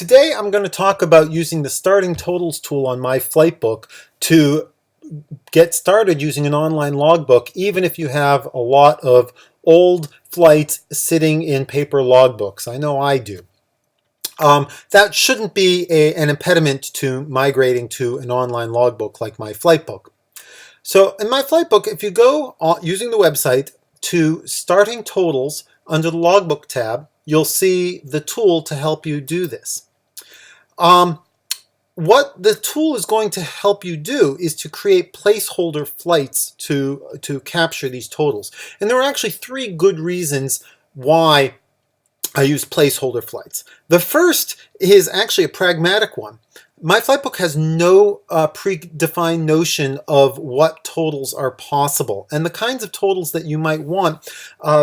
Today I'm going to talk about using the starting totals tool on MyFlightbook to get started using an online logbook, even if you have a lot of old flights sitting in paper logbooks. I know I do. That shouldn't be an impediment to migrating to an online logbook like MyFlightbook. So in MyFlightbook, if you go using the website to starting totals under the logbook tab, you'll see the tool to help you do this. What the tool is going to help you do is to create placeholder flights to capture these totals. And there are actually three good reasons why I use placeholder flights. The first is actually a pragmatic one. MyFlightbook has no predefined notion of what totals are possible, and the kinds of totals that you might want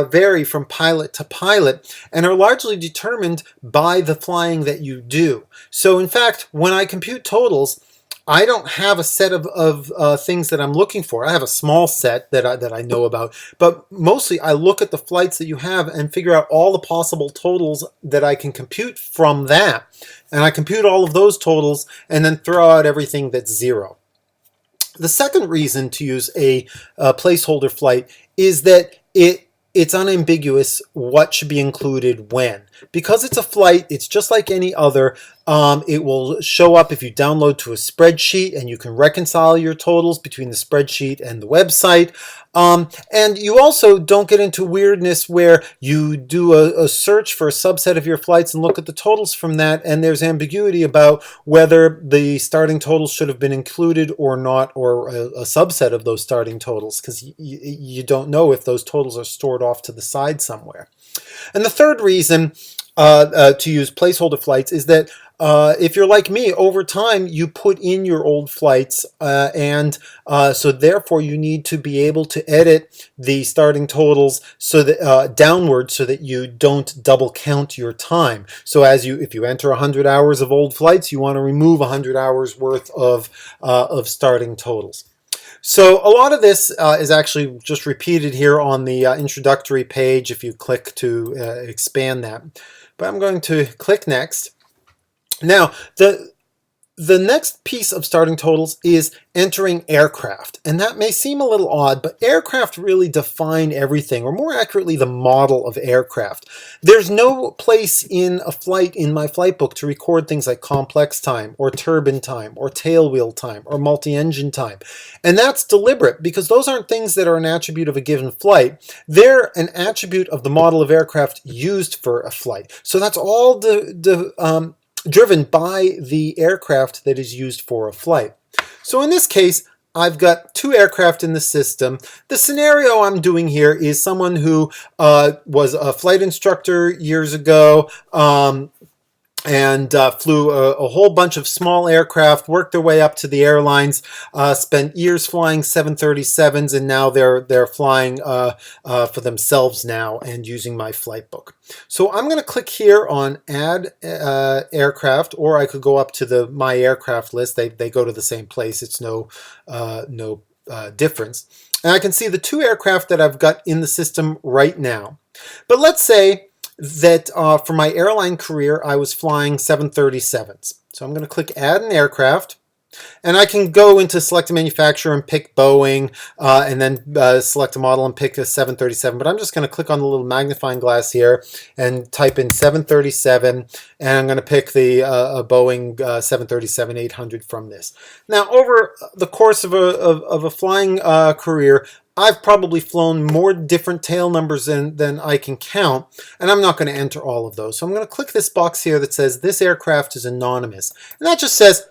vary from pilot to pilot and are largely determined by the flying that you do. So in fact, when I compute totals, I don't have a set of things that I'm looking for. I have a small set that I know about, but mostly I look at the flights that you have and figure out all the possible totals that I can compute from that. And I compute all of those totals and then throw out everything that's zero. The second reason to use a placeholder flight is that it's unambiguous what should be included when. Because it's a flight, it's just like any other. It will show up if you download to a spreadsheet, and you can reconcile your totals between the spreadsheet and the website. And you also don't get into weirdness where you do a search for a subset of your flights and look at the totals from that, and there's ambiguity about whether the starting totals should have been included or not, or a subset of those starting totals, because you don't know if those totals are stored off to the side somewhere. And the third reason to use placeholder flights is that if you're like me, over time you put in your old flights, so therefore you need to be able to edit the starting totals so that downward, so that you don't double count your time. So if you enter 100 hours of old flights, you want to remove 100 hours worth of starting totals. So a lot of this is actually just repeated here on the introductory page if you click to expand that. But I'm going to click next. Now, the next piece of starting totals is entering aircraft. And that may seem a little odd, but aircraft really define everything, or more accurately, the model of aircraft. There's no place in a flight in MyFlightbook to record things like complex time, or turbine time, or tailwheel time, or multi-engine time. And that's deliberate, because those aren't things that are an attribute of a given flight. They're an attribute of the model of aircraft used for a flight. So that's all driven by the aircraft that is used for a flight. So in this case, I've got two aircraft in the system. The scenario I'm doing here is someone who was a flight instructor years ago, and flew a whole bunch of small aircraft, worked their way up to the airlines, spent years flying 737s, and now they're flying for themselves now and using MyFlightbook. So I'm going to click here on Add Aircraft, or I could go up to the My Aircraft list. They go to the same place. It's no difference. And I can see the two aircraft that I've got in the system right now. But let's say that for my airline career, I was flying 737s. So I'm going to click Add an Aircraft, and I can go into Select a Manufacturer and pick Boeing, and then select a model and pick a 737. But I'm just going to click on the little magnifying glass here and type in 737, and I'm going to pick the Boeing 737-800 from this. Now, over the course of a flying career, I've probably flown more different tail numbers than I can count, and I'm not going to enter all of those. So I'm going to click this box here that says this aircraft is anonymous. And that just says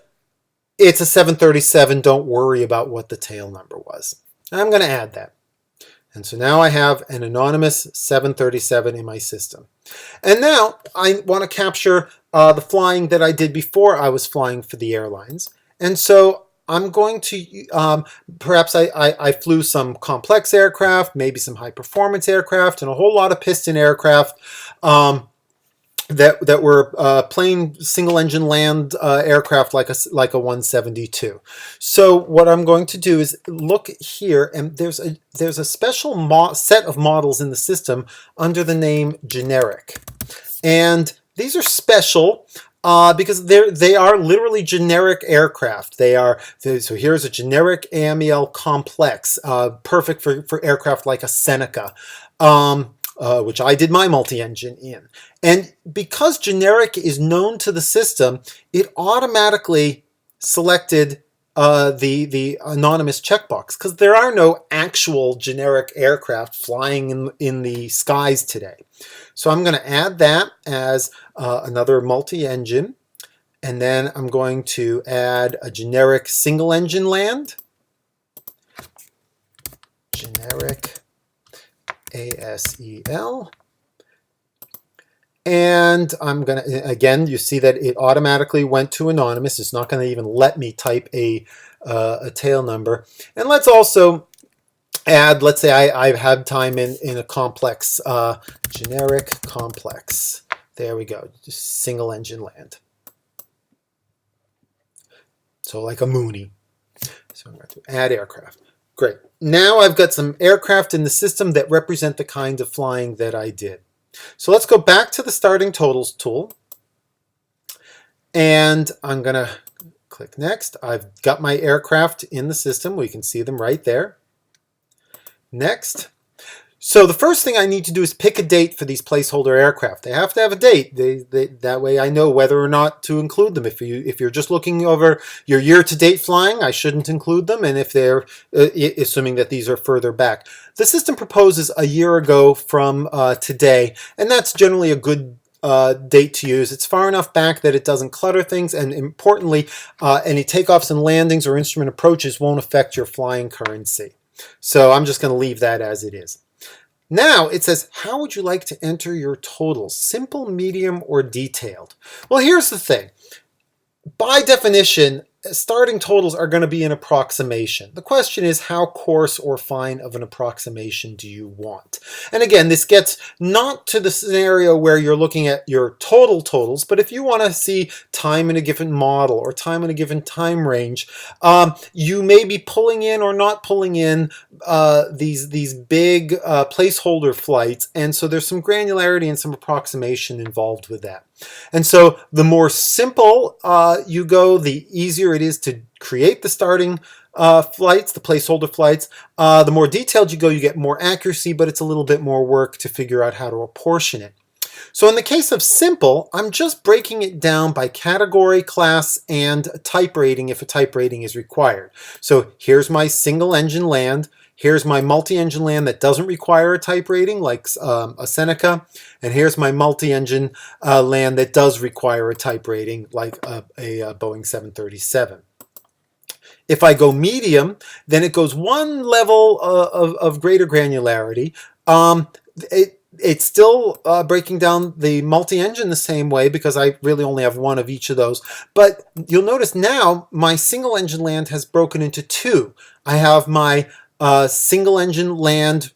it's a 737, don't worry about what the tail number was. And I'm going to add that. And so now I have an anonymous 737 in my system. And now I want to capture the flying that I did before I was flying for the airlines. And so I'm going to, perhaps I flew some complex aircraft, maybe some high performance aircraft, and a whole lot of piston aircraft that were plain single engine land aircraft like a 172. So what I'm going to do is look here, and there's a special set of models in the system under the name generic. And these are special because they are literally generic aircraft. So here's a generic AMEL complex, perfect for aircraft like a Seneca, which I did my multi-engine in. And because generic is known to the system, it automatically selected the anonymous checkbox, because there are no actual generic aircraft flying in the skies today. So I'm going to add that as another multi-engine, and then I'm going to add a generic single-engine land, generic ASEL, and I'm going to, again, you see that it automatically went to anonymous. It's not going to even let me type a tail number. And let's also add, let's say I've had time in a complex, generic complex. There we go, just single engine land. So like a Mooney. So I'm going to add aircraft. Great. Now I've got some aircraft in the system that represent the kind of flying that I did. So let's go back to the starting totals tool. And I'm going to click next. I've got my aircraft in the system. We can see them right there. Next. So the first thing I need to do is pick a date for these placeholder aircraft. They have to have a date. That way I know whether or not to include them. If you're just looking over your year-to-date flying, I shouldn't include them. And if they're assuming that these are further back, the system proposes a year ago from today, and that's generally a good date to use. It's far enough back that it doesn't clutter things, and importantly, any takeoffs and landings or instrument approaches won't affect your flying currency. So I'm just going to leave that as it is. Now it says, how would you like to enter your totals? Simple, medium, or detailed? Well, here's the thing. By definition, starting totals are going to be an approximation. The question is, how coarse or fine of an approximation do you want? And again, this gets not to the scenario where you're looking at your total totals, but if you want to see time in a given model or time in a given time range, you may be pulling in or not pulling in these big placeholder flights, and so there's some granularity and some approximation involved with that. And so the more simple you go, the easier it is to create the starting flights, the placeholder flights. The more detailed you go, you get more accuracy, but it's a little bit more work to figure out how to apportion it. So in the case of simple, I'm just breaking it down by category, class, and type rating if a type rating is required. So here's my single engine land. Here's my multi-engine land that doesn't require a type rating, like a Seneca. And here's my multi-engine land that does require a type rating, like a Boeing 737. If I go medium, then it goes one level of greater granularity. It's still breaking down the multi-engine the same way because I really only have one of each of those. But you'll notice now my single engine land has broken into two. I have my single engine land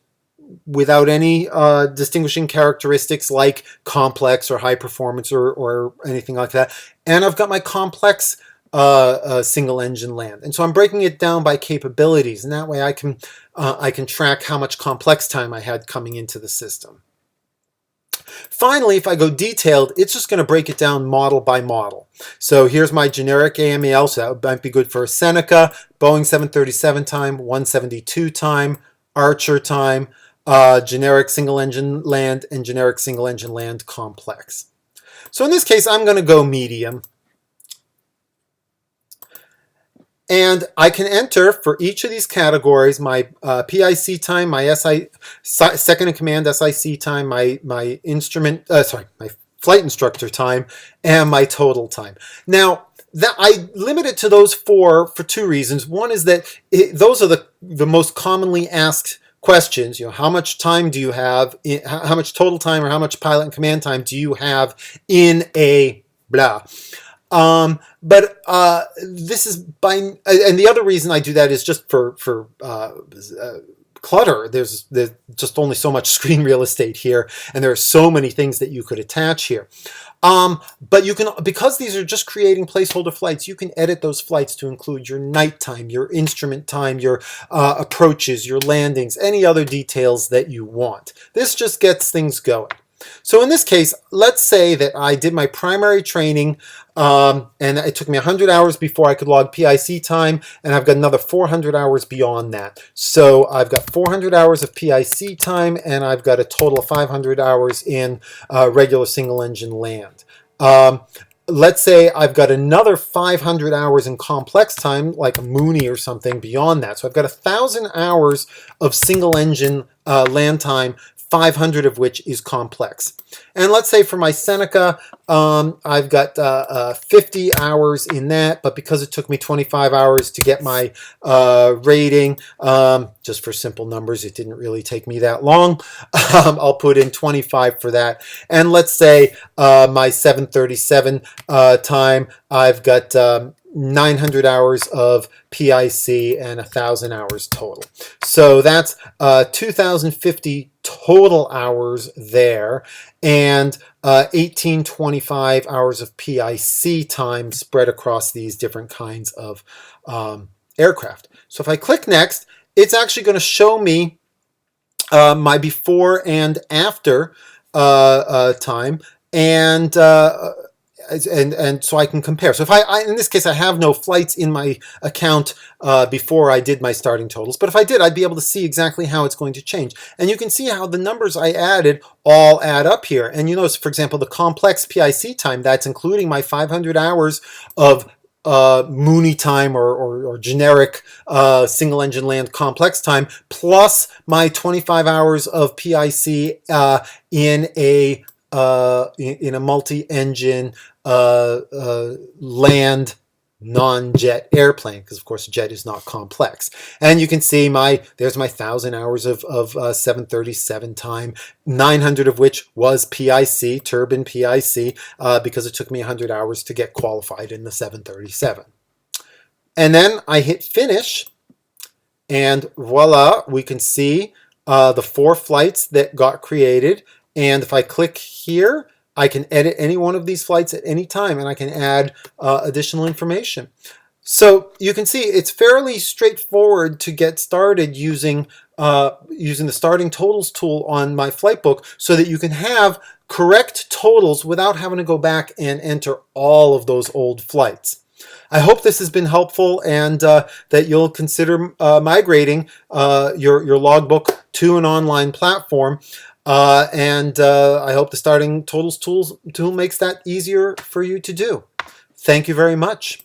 without any distinguishing characteristics like complex or high performance or anything like that. And I've got my complex single engine land. And so I'm breaking it down by capabilities, and that way I can track how much complex time I had coming into the system. Finally, if I go detailed, it's just going to break it down model by model. So here's my generic AMEL, so that might be good for a Seneca, Boeing 737 time, 172 time, Archer time, generic single engine land, and generic single engine land complex. So in this case, I'm going to go medium. And I can enter for each of these categories my PIC time, my second in command SIC time, my my flight instructor time, and my total time. Now, I limit it to those four for two reasons. One is that those are the most commonly asked questions. You know, how much time do you have? How much total time or how much pilot and command time do you have in a blah? But this is and the other reason I do that is just for clutter. There's just only so much screen real estate here, and there are so many things that you could attach here. But you can, because these are just creating placeholder flights, you can edit those flights to include your night time, your instrument time, your approaches, your landings, any other details that you want. This just gets things going. So in this case, let's say that I did my primary training and it took me 100 hours before I could log PIC time, and I've got another 400 hours beyond that. So I've got 400 hours of PIC time, and I've got a total of 500 hours in regular single engine land. Let's say I've got another 500 hours in complex time, like a Mooney or something beyond that. So I've got 1,000 hours of single engine land time, 500 of which is complex. And let's say for my Seneca, I've got 50 hours in that, but because it took me 25 hours to get my rating, just for simple numbers, it didn't really take me that long. I'll put in 25 for that. And let's say my 737 time, I've got 900 hours of PIC and 1,000 hours total. So that's 2,050 total hours there, and 1,825 hours of PIC time spread across these different kinds of aircraft. So if I click next, it's actually going to show me my before and after time, and so I can compare. So if I in this case, I have no flights in my account before I did my starting totals, but if I did, I'd be able to see exactly how it's going to change. And you can see how the numbers I added all add up here. And you notice, for example, the complex PIC time, that's including my 500 hours of Mooney time or generic single engine land complex time, plus my 25 hours of PIC in a multi-engine land non-jet airplane, because of course jet is not complex. And you can see there's my 1,000 hours of 737 time, 900 of which was PIC, turbine PIC, because it took me 100 hours to get qualified in the 737. And then I hit finish, and voila, we can see the 4 flights that got created. And if I click here, I can edit any one of these flights at any time, and I can add additional information. So you can see it's fairly straightforward to get started using the starting totals tool on MyFlightbook, so that you can have correct totals without having to go back and enter all of those old flights. I hope this has been helpful, and that you'll consider migrating your logbook to an online platform. I hope the starting totals tool makes that easier for you to do. Thank you very much.